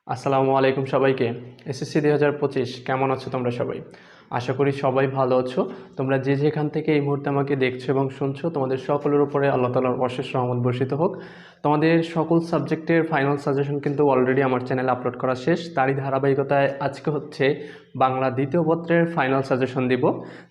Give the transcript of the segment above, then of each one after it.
আসসালামু আলাইকুম সবাইকে। এসএসসি 2025 কেমন আছো তোমরা সবাই? আশা করি সবাই ভালো আছো। তোমরা যে যেখান থেকে এই মুহূর্তে আমাকে দেখছো এবং শুনছো, তোমাদের সকলের উপরে আল্লাহ তাআলার অশেষ রহমত বর্ষিত হোক। তোমাদের সকল সাবজেক্টের ফাইনাল সাজেশন কিন্তু অলরেডি আমার চ্যানেলে আপলোড করা শেষ। তারই ধারাবাহিকতায় আজকে হচ্ছে বাংলা দ্বিতীয় পত্রের ফাইনাল সাজেশন দিব,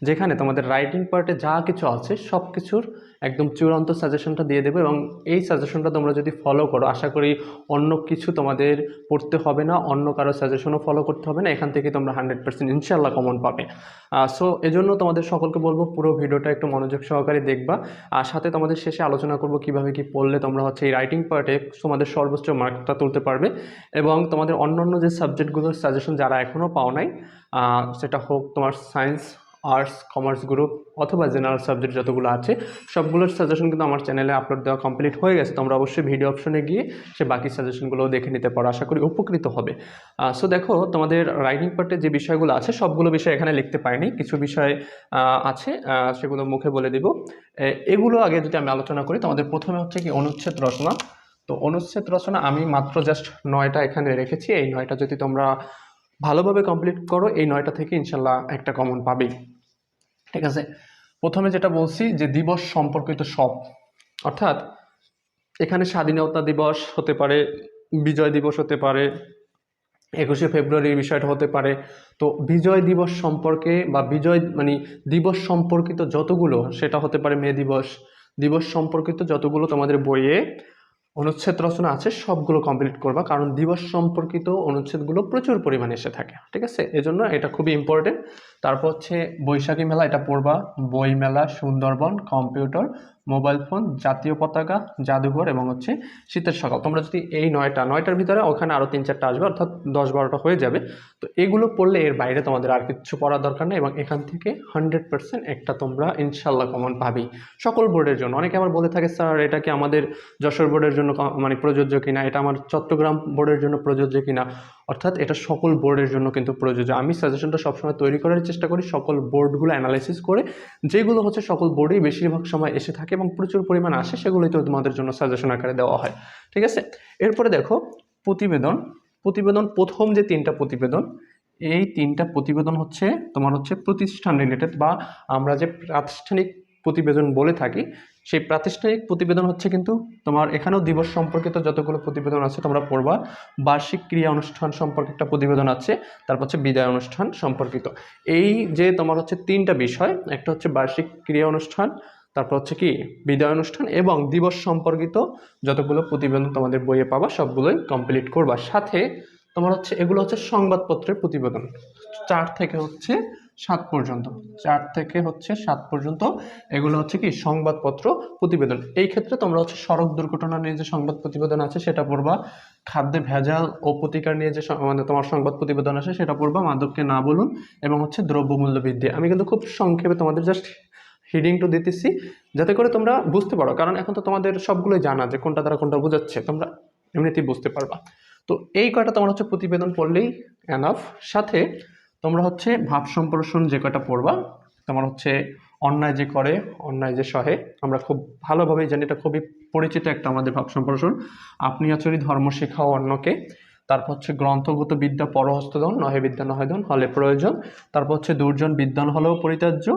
যেখানে তোমাদের রাইটিং পার্টে যা কিছু আছে সব কিছুর একদম চূড়ান্ত সাজেশনটা দিয়ে দেবো। এবং এই সাজেশনটা তোমরা যদি ফলো করো, আশা করি অন্য কিছু তোমাদের পড়তে হবে না, অন্য কারো সাজেশনও ফলো করতে হবে না। এখান থেকে তোমরা 100% ইনশাল্লাহ কমন পাবে। সো এজন্য তোমাদের সকলকে বলবো পুরো ভিডিওটা একটু মনোযোগ সহকারে দেখবা। আর সাথে তোমাদের শেষে আলোচনা করব কিভাবে কি পড়লে তোমরা হচ্ছে এই রাইটিং পার্টে তোমাদের সর্বোচ্চ মার্কটা তুলতে পারবে। এবং তোমাদের অন্যান্য যে সাবজেক্টগুলোর সাজেশন যারা এখনও পাও নাই, সেটা হোক তোমার সায়েন্স, আর্টস, কমার্স গ্রুপ অথবা জেনারেল সাবজেক্ট যতগুলো আছে, সবগুলোর সাজেশন কিন্তু আমার চ্যানেলে আপলোড দেওয়া কমপ্লিট হয়ে গেছে। তোমরা অবশ্যই ভিডিও অপশনে গিয়ে সে বাকি সাজেশনগুলোও দেখে নিতে পারো, আশা করি উপকৃত হবে। সো দেখো, তোমাদের রাইটিং পার্টে যে বিষয়গুলো আছে সবগুলো বিষয় এখানে লিখতে পারিনি, কিছু বিষয় আছে, সেগুলো মুখে বলে দিব। এগুলো আগে যদি আমি আলোচনা করি, তোমাদের প্রথমে হচ্ছে কি অনুচ্ছেদ রচনা। তো অনুচ্ছেদ রচনা আমি মাত্র জাস্ট 9টা এখানে রেখেছি। এই 9টা যদি তোমরা ভালোভাবে কমপ্লিট করো, এই 9টা থেকে ইনশাল্লাহ একটা কমন পাবেই। ঠিক আছে, প্রথমে যেটা বলছি যে দিবস সম্পর্কিত সব, অর্থাৎ এখানে স্বাধীনতা দিবস হতে পারে, বিজয় দিবস হতে পারে, 21শে ফেব্রুয়ারির বিষয়টা হতে পারে। তো বিজয় দিবস সম্পর্কে বা বিজয় মানে দিবস সম্পর্কিত যতগুলো, সেটা হতে পারে মে দিবস দিবস সম্পর্কিত যতগুলো তোমাদের বইয়ে অনুচ্ছেদ রচনা আছে সবগুলো কমপ্লিট করবা, কারণ দিবস সম্পর্কিত অনুচ্ছেদগুলো প্রচুর পরিমাণে এসে থাকে। ঠিক আছে, এজন্য এটা খুবই ইম্পর্টেন্ট। তারপর হচ্ছে বৈশাখী মেলা, এটা পড়বা। বই মেলা, সুন্দরবন, কম্পিউটার, মোবাইল ফোন, জাতীয় পতাকা, জাদুঘর এবং হচ্ছে শীতের সকাল। তোমরা যদি এই 9টার ভিতরে ওখানে আরও 3-4টা আসবে, অর্থাৎ 10-12টা হয়ে যাবে। তো এগুলো পড়লে এর বাইরে তোমাদের আর কিছু পড়ার দরকার নেই, এবং এখান থেকে 100% একটা তোমরা ইনশাল্লাহ কমন পাবেই সকল বোর্ডের জন্য। অনেকে আবার বলে থাকে, স্যার এটা কি আমাদের যশোর বোর্ডের জন্য মানে প্রযোজ্য কিনা, এটা আমার চট্টগ্রাম বোর্ডের জন্য প্রযোজ্য কিনা। অর্থাৎ এটা সকল বোর্ডের জন্য কিন্তু প্রযোজ্য। আমি সাজেশনটা সবসময় তৈরি করার চেষ্টা করি সকল বোর্ডগুলো অ্যানালাইসিস করে, যেগুলো হচ্ছে সকল বোর্ডেই বেশিরভাগ সময় এসে থাকে এবং প্রচুর পরিমাণ আসে, সেগুলোই তো তোমাদের জন্য সাজেশন আকারে দেওয়া হয়। ঠিক আছে, এরপরে দেখো প্রতিবেদন। প্রতিবেদন প্রথম যে 3টা প্রতিবেদন, এই 3টা প্রতিবেদন হচ্ছে তোমার হচ্ছে প্রতিষ্ঠান রিলেটেড, বা আমরা যে প্রাতিষ্ঠানিক প্রতিবেদন বলে থাকি, সেই প্রাতিষ্ঠানিক প্রতিবেদন হচ্ছে কিন্তু তোমার এখানেও দিবস সম্পর্কিত যতগুলো প্রতিবেদন আছে তোমরা পড়বা। বার্ষিক ক্রিয়া অনুষ্ঠান সম্পর্কে একটা প্রতিবেদন আছে, তারপর হচ্ছে বিদায় অনুষ্ঠান সম্পর্কিত। এই যে তোমার হচ্ছে 3টা বিষয়, একটা হচ্ছে বার্ষিক ক্রিয়া অনুষ্ঠান, তারপর হচ্ছে কি বিদায় অনুষ্ঠান, এবং দিবস সম্পর্কিত যতগুলো প্রতিবেদন তোমাদের বইয়ে পাবা সবগুলোই কমপ্লিট করবা। সাথে তোমার হচ্ছে এগুলো হচ্ছে সংবাদপত্রের প্রতিবেদন, 4 থেকে হচ্ছে 7 পর্যন্ত, 4 থেকে হচ্ছে 7 পর্যন্ত এগুলো হচ্ছে কি সংবাদপত্র প্রতিবেদন। এই ক্ষেত্রে তোমরা হচ্ছে সড়ক দুর্ঘটনা নিয়ে যে সংবাদ প্রতিবেদন আছে সেটা পড়বা, খাদ্যে ভেজাল ও প্রতিকার নিয়ে যে মানে তোমার সংবাদ প্রতিবেদন আছে সেটা পড়বা, মাদককে না বলুন, এবং হচ্ছে দ্রব্যমূল্য বৃদ্ধি। আমি কিন্তু খুব সংক্ষেপে তোমাদের জাস্ট হিডিং টু দিতেছি, যাতে করে তোমরা বুঝতে পারো, কারণ এখন তো তোমাদের সবগুলোই জানা যে কোনটা দ্বারা কোনটা বোঝাচ্ছে, তোমরা এমনিতেই বুঝতে পারবা। তো এই কয়টা তোমার হচ্ছে প্রতিবেদন পড়লেই এনাফ। সাথে তোমরা হচ্ছে ভাব সম্প্রসারণ যে কয়টা পড়বা, তোমার হচ্ছে অন্যায় যে করে অন্যায় যে সহে, আমরা খুব ভালোভাবেই জানি, এটা খুবই পরিচিত একটা আমাদের ভাব সম্প্রসারণ। আপনি আচরি ধর্ম শেখাও অন্যকে। তারপর হচ্ছে গ্রন্থগত বিদ্যা পরহস্তধন, নহে বিদ্যা নহে ধন, হলে প্রয়োজন। তারপর হচ্ছে দুর্জন বিদ্বান হলেও পরিত্যাজ্য,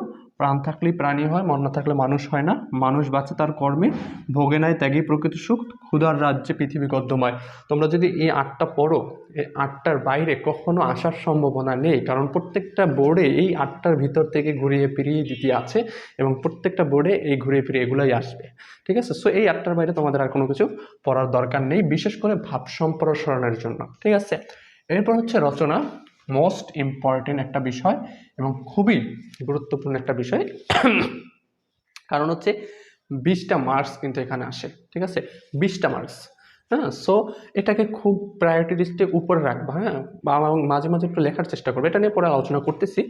প্রাণ থাকলেই প্রাণী হয়, মন না থাকলে মানুষ হয় না, মানুষ বাঁচে তার কর্মে, ভোগে নাই ত্যাগী প্রকৃত সুখ, ক্ষুধার রাজ্যে পৃথিবী গদ্যময়। তোমরা যদি এই 8টা পড়ো, এই 8টার বাইরে কখনো আসার সম্ভাবনা নেই, কারণ প্রত্যেকটা বোর্ডে এই 8টার ভিতর থেকে ঘুরিয়ে ফিরিয়ে দিতে আছে, এবং প্রত্যেকটা বোর্ডে এই ঘুরিয়ে ফিরিয়ে এগুলোই আসবে। ঠিক আছে, সো এই 8টার বাইরে তোমাদের আর কোনো কিছু পড়ার দরকার নেই, বিশেষ করে ভাব সম্প্রসারণের জন্য। ঠিক আছে, এরপর হচ্ছে রচনা, মোস্ট ইম্পর্টেন্ট একটা বিষয় এবং খুবই গুরুত্বপূর্ণ একটা বিষয়, কারণ হচ্ছে 20টা মার্কস কিন্তু এখানে আসে। ঠিক আছে, 20টা মার্কস। হ্যাঁ, সো এটাকে খুব প্রায়োরিটি লিস্টে উপরে রাখবা। হ্যাঁ, বা মাঝে মাঝে একটু লেখার চেষ্টা করবে, এটা নিয়ে পরে আলোচনা করতেছি।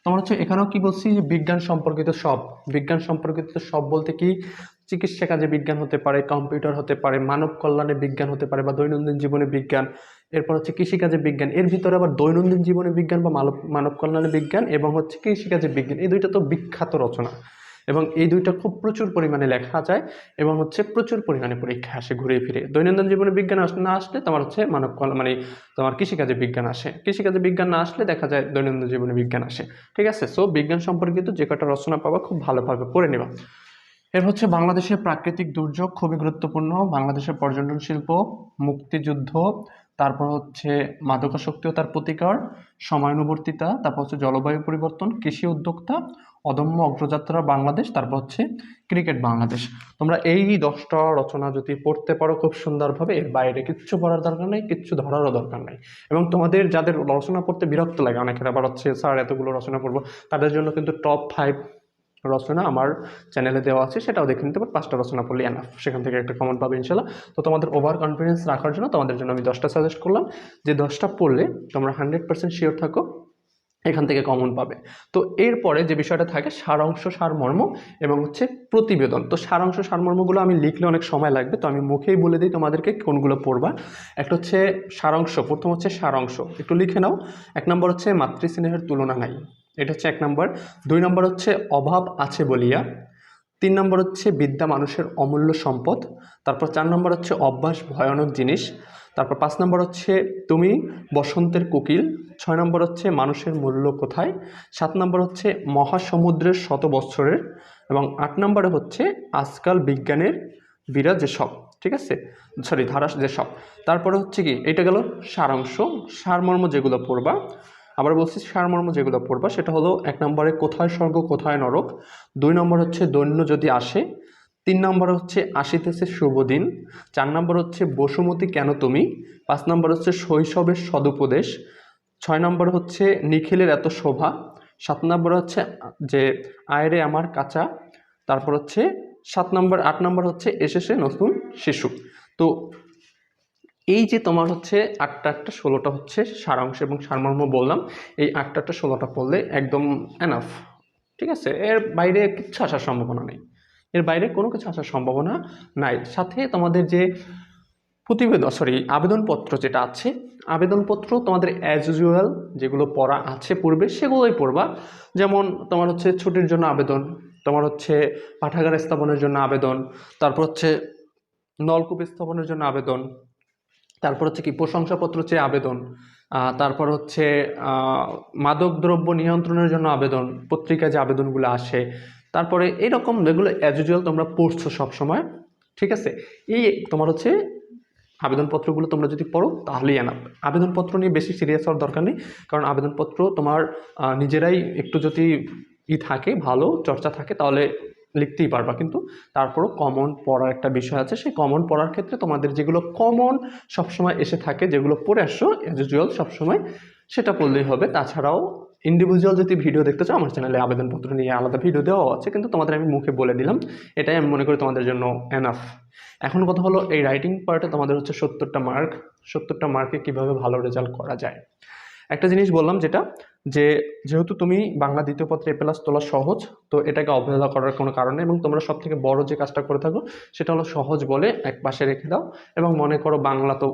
তোমার হচ্ছে এখানেও কি বলছি, বিজ্ঞান সম্পর্কিত সব। বিজ্ঞান সম্পর্কিত সব বলতে কি, চিকিৎসা কাজে বিজ্ঞান হতে পারে, কম্পিউটার হতে পারে, মানব কল্যাণে বিজ্ঞান হতে পারে, বা দৈনন্দিন জীবনে বিজ্ঞান। এরপর হচ্ছে কৃষিকাজে বিজ্ঞান, এর ভিতরে আবার দৈনন্দিন জীবনে বিজ্ঞান বা মানব কল্যাণে বিজ্ঞান এবং হচ্ছে কৃষিকাজে বিজ্ঞান, এই দুইটা তো বিখ্যাত রচনা। এবং এই দুইটা খুব প্রচুর পরিমাণে লেখা যায় এবং হচ্ছে প্রচুর পরিমাণে পরীক্ষা আসে ঘুরে ফিরে। দৈনন্দিন জীবনে বিজ্ঞান না আসলে তোমার হচ্ছে মানে তোমার কৃষিকাজে বিজ্ঞান আসে, কৃষিকাজে বিজ্ঞান না আসলে দেখা যায় দৈনন্দিন জীবনে বিজ্ঞান আসে। ঠিক আছে, সো বিজ্ঞান সম্পর্কিত যে কটা রচনা পাবা খুব ভালোভাবে পড়ে নেবা। এর হচ্ছে বাংলাদেশের প্রাকৃতিক দুর্যোগ খুবই গুরুত্বপূর্ণ, বাংলাদেশের পর্যটন শিল্প, মুক্তিযুদ্ধ, তারপর হচ্ছে মাদকাসক্তি ও তার প্রতিকার, সময়ানুবর্তিতা, তারপর হচ্ছে জলবায়ু পরিবর্তন, কৃষি উদ্যোক্তা, অদম্য অগ্রযাত্রা বাংলাদেশ, তারপর হচ্ছে ক্রিকেট বাংলাদেশ। তোমরা এই 10টা রচনা যদি পড়তে পারো খুব সুন্দরভাবে, এর বাইরে কিচ্ছু পড়ার দরকার নেই, কিচ্ছু ধরারও দরকার নেই। এবং তোমাদের যাদের রচনা পড়তে বিরক্ত লাগে, অনেকের আবার হচ্ছে স্যার এতগুলো রচনা পড়বো, তাদের জন্য কিন্তু টপ 5 রচনা আমার চ্যানেলে দেওয়া আছে, সেটাও দেখে নিতে পারো। 5টা রচনা পড়লে এনাফ, সেখান থেকে একটা কমন পাবে ইনশাল্লাহ। তো তোমাদের ওভার কনফিডেন্স রাখার জন্য তোমাদের জন্য আমি 10টা সাজেস্ট করলাম, যে 10টা পড়লে তোমরা 100% শিওর থাকো এখান থেকে কমন পাবে। তো এরপরে যে বিষয়টা থাকে সারাংশ সারমর্ম এবং হচ্ছে প্রতিবেদন। তো সারাংশ সারমর্মগুলো আমি লিখলে অনেক সময় লাগবে, তো আমি মুখেই বলে দিই তোমাদেরকে কোনগুলো পড়বা। একটা হচ্ছে সারাংশ, প্রথম হচ্ছে সারাংশ, একটু লিখে নাও। 1 নম্বর হচ্ছে মাতৃস্নেহের তুলনা নাই, এটা হচ্ছে 1 নম্বর। 2 নম্বর হচ্ছে অভাব আছে বলিয়া। 3 নম্বর হচ্ছে বিদ্যা মানুষের অমূল্য সম্পদ। তারপর 4 নম্বর হচ্ছে অভ্যাস ভয়ানক জিনিস। তারপর 5 নম্বর হচ্ছে তুমি বসন্তের কোকিল। 6 নম্বর হচ্ছে মানুষের মূল্য কোথায়। 7 নম্বর হচ্ছে মহাসমুদ্রের শত বৎসরের। এবং 8 নম্বরে হচ্ছে আজকাল বিজ্ঞানের বিরাজ যেসব, ঠিক আছে, সরি ধারা যেসব। তারপরে হচ্ছে কি, এটা গেল সারাংশ, সারমর্ম যেগুলো পড়বা। আবার বলছি সারমর্ম যেগুলো পড়বা সেটা হলো 1 নম্বরে কোথায় স্বর্গ কোথায় নরক। 2 নম্বর হচ্ছে দৈন্য যদি আসে। 3 নম্বর হচ্ছে আসিতেছে শুভ দিন। 4 নম্বর হচ্ছে বসুমতী কেন তুমি। 5 নম্বর হচ্ছে শৈশবের সদুপদেশ। 6 নম্বর হচ্ছে নিখিলের এত শোভা। 7 নম্বর হচ্ছে যে আয়রে আমার কাঁচা। তারপর হচ্ছে 8 নম্বর হচ্ছে এসেছে নতুন শিশু। তো এই যে তোমার হচ্ছে 8টা 16টা হচ্ছে সারাংশ এবং সারমর্ম বললাম, এই 8টা 16টা পড়লে একদম এনাফ। ঠিক আছে, এর বাইরে কিচ্ছু আসার সম্ভাবনা নেই, এর বাইরে কোনো কিছু আসার সম্ভাবনা নাই। সাথে তোমাদের যে আবেদনপত্র যেটা আছে, আবেদনপত্র তোমাদের অ্যাজ ইউজুয়াল যেগুলো পড়া আছে পূর্বে সেগুলোই পড়বা। যেমন তোমার হচ্ছে ছুটির জন্য আবেদন, তোমার হচ্ছে পাঠাগার স্থাপনের জন্য আবেদন, তারপর হচ্ছে নলকূপ স্থাপনের জন্য আবেদন, তারপর হচ্ছে কি প্রশংসাপত্র চেয়ে আবেদন, তারপর হচ্ছে মাদকদ্রব্য নিয়ন্ত্রণের জন্য আবেদন, পত্রিকায় যে আবেদনগুলো আসে, তারপরে এইরকম যেগুলো অ্যাজ ইউজুয়াল তোমরা পড়ছো সবসময়। ঠিক আছে, এই তোমার হচ্ছে আবেদনপত্রগুলো তোমরা যদি পড়ো তাহলেই এনাফ। আবেদনপত্র নিয়ে বেশি সিরিয়াস হওয়ার দরকার নেই, কারণ আবেদনপত্র তোমার নিজেরাই একটু যদি থাকে, ভালো চর্চা থাকে, তাহলে লিখতেই পারবা। কিন্তু তারপরও কমন পড়ার একটা বিষয় আছে, সেই কমন পড়ার ক্ষেত্রে তোমাদের যেগুলো কমন সবসময় এসে থাকে, যেগুলো পড়ে আসছো অ্যাজ ইউজুয়াল সবসময়, সেটা পড়লেই হবে। তাছাড়াও ইন্ডিভিজুয়াল যদি ভিডিও দেখতে চাও, আমার চ্যানেলে আবেদনপত্র নিয়ে আলাদা ভিডিও দেওয়াও আছে, কিন্তু তোমাদের আমি মুখে বলে দিলাম, এটাই আমি মনে করি তোমাদের জন্য এনাফ। এখন কথা হলো এই রাইটিং পার্টে তোমাদের হচ্ছে 70টা মার্ক। 70টা মার্কে কীভাবে ভালো রেজাল্ট করা যায়। একটা জিনিস বললাম যেহেতু তুমি বাংলা দ্বিতীয় পত্রে A+ তোলা সহজ, তো এটাকে অবহেলা করার কোনো কারণ নেই। এবং তোমরা সব থেকে বড় যে কাজটা করে থাকো সেটা হলো সহজ বলে এক পাশে রেখে দাও এবং মনে করো বাংলা তো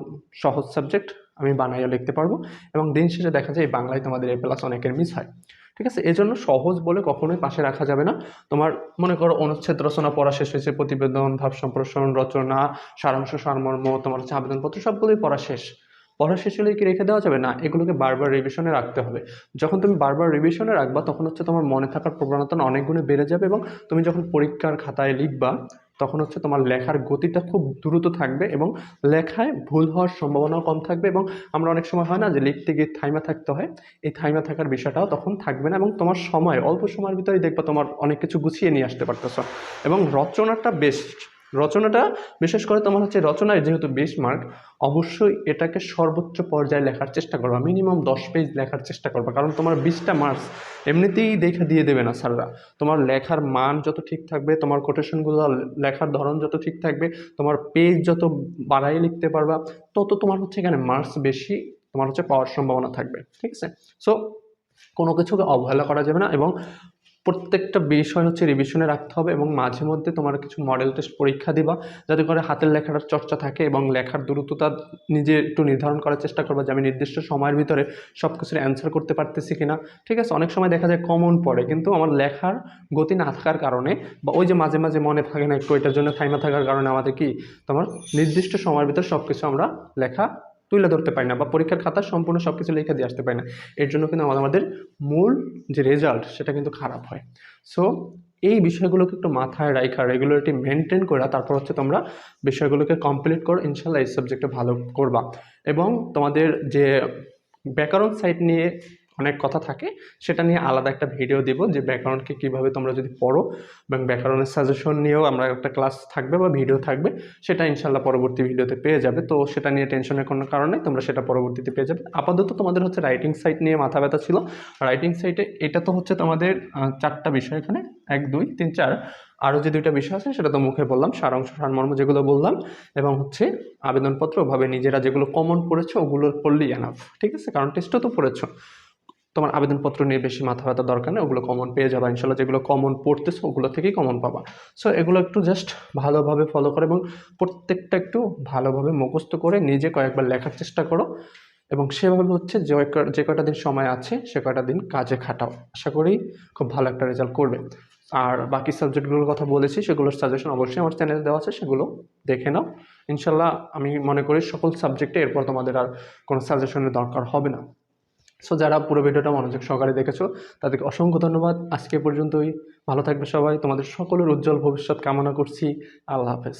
সহজ সাবজেক্ট, আমি বানাইও লিখতে পারবো। এবং দিন শেষে দেখা যায় এই বাংলায় তোমাদের A+ অনেকের মিস হয়। ঠিক আছে, এজন্য সহজ বলে কখনোই পাশে রাখা যাবে না। তোমার মনে করো অনুচ্ছেদ রচনা পড়া শেষ হয়েছে, প্রতিবেদন, ভাব সম্প্রসারণ রচনা, সারাংশ সারমর্ম, তোমার হচ্ছে আবেদনপত্র, সবগুলোই পড়া শেষ। পড়া শেষ হলে কি রেখে দেওয়া যাবে না, এগুলোকে বারবার রিভিশনে রাখতে হবে। যখন তুমি বারবার রিভিশনে রাখবা তখন হচ্ছে তোমার মনে থাকার প্রবণতা অনেক গুণে বেড়ে যাবে এবং তুমি যখন পরীক্ষার খাতায় লিখবা তখন হচ্ছে তোমার লেখার গতিটা খুব দ্রুত থাকবে এবং লেখায় ভুল হওয়ার সম্ভাবনাও কম থাকবে। এবং আমরা অনেক সময় হয় না যে লিখতে গিয়ে থাইমা থাকতে হয়, এই থাইমা থাকার বিষয়টাও তখন থাকবে না এবং তোমার সময় অল্প সময়ের ভিতরেই দেখবা তোমার অনেক কিছু গুছিয়ে নিয়ে আসতে পারতেছো। এবং রচনাটা বিশেষ করে তোমার হচ্ছে রচনায় যেহেতু 20 মার্ক, অবশ্যই এটাকে সর্বোচ্চ পর্যায়ে লেখার চেষ্টা করবা, মিনিমাম 10 পেজ লেখার চেষ্টা করবা, কারণ তোমার 20টা মার্কস এমনিতেই দেখে দিয়ে দেবে না স্যাররা। তোমার লেখার মান যত ঠিক থাকবে, তোমার কোটেশনগুলো লেখার ধরন যত ঠিক থাকবে, তোমার পেজ যত বাড়াই লিখতে পারবা, তত তোমার হচ্ছে এখানে মার্কস বেশি তোমার হচ্ছে পাওয়ার সম্ভাবনা থাকবে। ঠিক আছে, সো কোনো কিছুকে অবহেলা করা যাবে না এবং প্রত্যেকটা বিষয় হচ্ছে রিভিশনে রাখতে হবে এবং মাঝে মধ্যে তোমার কিছু মডেল টেস্ট পরীক্ষা দিবা, যাতে করে হাতের লেখার চর্চা থাকে এবং লেখার দ্রুততা নিজে একটু নির্ধারণ করার চেষ্টা করবা যে আমি নির্দিষ্ট সময়ের ভিতরে সব কিছুর অ্যান্সার করতে পারতেছি কিনা। ঠিক আছে, অনেক সময় দেখা যায় কমন পড়ে, কিন্তু আমার লেখার গতি না থাকার কারণে বা ওই যে মাঝে মাঝে মনে থাকে না একটু, এটার জন্য থাইমা থাকার কারণে আমাদের কি তোমার নির্দিষ্ট সময়ের ভিতরে সব কিছু আমরা লেখা তুলে ধরতে পারি না বা পরীক্ষার খাতা সম্পূর্ণ সব কিছু লিখে দিয়ে আসতে পারি না। এর জন্য কিন্তু আমাদের মূল যে রেজাল্ট সেটা কিন্তু খারাপ হয়। সো এই বিষয়গুলোকে একটু মাথায় রাখা, রেগুলারিটি মেনটেন করা, তারপর হচ্ছে তোমরা বিষয়গুলোকে কমপ্লিট করো, ইনশাল্লাহ এই সাবজেক্টে ভালো করবা। এবং তোমাদের যে ব্যাকরণ সাইট নিয়ে অনেক কথা থাকে, সেটা নিয়ে আলাদা একটা ভিডিও দেব, যে ব্যাকরণকে কীভাবে তোমরা যদি পড়ো এবং ব্যাকরণের সাজেশন নিয়েও আমরা একটা ক্লাস থাকবে বা ভিডিও থাকবে, সেটা ইনশাল্লাহ পরবর্তী ভিডিওতে পেয়ে যাবে। তো সেটা নিয়ে টেনশনের কোনো কারণ নেই, তোমরা সেটা পরবর্তীতে পেয়ে যাবে। আপাতত তোমাদের হচ্ছে রাইটিং সাইট নিয়ে মাথা ব্যথা ছিল। রাইটিং সাইটে এটা তো হচ্ছে তোমাদের 4টা বিষয়, এখানে 1 2 3 4, আরও যে 2টা বিষয় আছে সেটা তো মুখে বললাম, সারাংশ সারমর্ম যেগুলো বললাম, এবং হচ্ছে আবেদনপত্র ওভাবে নিজেরা যেগুলো কমন পড়েছো ওগুলো পড়লেই এনাফ। ঠিক আছে, কারণ টেস্টও তো পড়েছো, তোমার আবেদনপত্র নিয়ে বেশি মাথা ব্যথা দরকার নেই, ওগুলো কমন পেয়ে যাবে ইনশাল্লাহ। যেগুলো কমন পড়তেছো ওগুলো থেকেই কমন পাবা। সো এগুলো একটু জাস্ট ভালোভাবে ফলো করো এবং প্রত্যেকটা একটু ভালোভাবে মুখস্থ করে নিজে কয়েকবার লেখার চেষ্টা করো, এবং সেভাবে হচ্ছে যে কয়টা দিন সময় আছে সে কয়টা দিন কাজে খাটাও। আশা করি খুব ভালো একটা রেজাল্ট করবে। আর বাকি সাবজেক্টগুলোর কথা বলেছি সেগুলোর সাজেশন অবশ্যই আমার চ্যানেলে দেওয়া আছে, সেগুলো দেখে নাও। ইনশাল্লাহ আমি মনে করি সকল সাবজেক্টে এরপর তোমাদের আর কোনো সাজেশনের দরকার হবে না। সো যারা পুরো ভিডিওটা মনোযোগ সহকারে দেখেছো তাদেরকে অসংখ্য ধন্যবাদ। আজকে পর্যন্তই, ভালো থাকবে সবাই, তোমাদের সকলের উজ্জ্বল ভবিষ্যৎ কামনা করছি। আল্লাহ হাফেজ।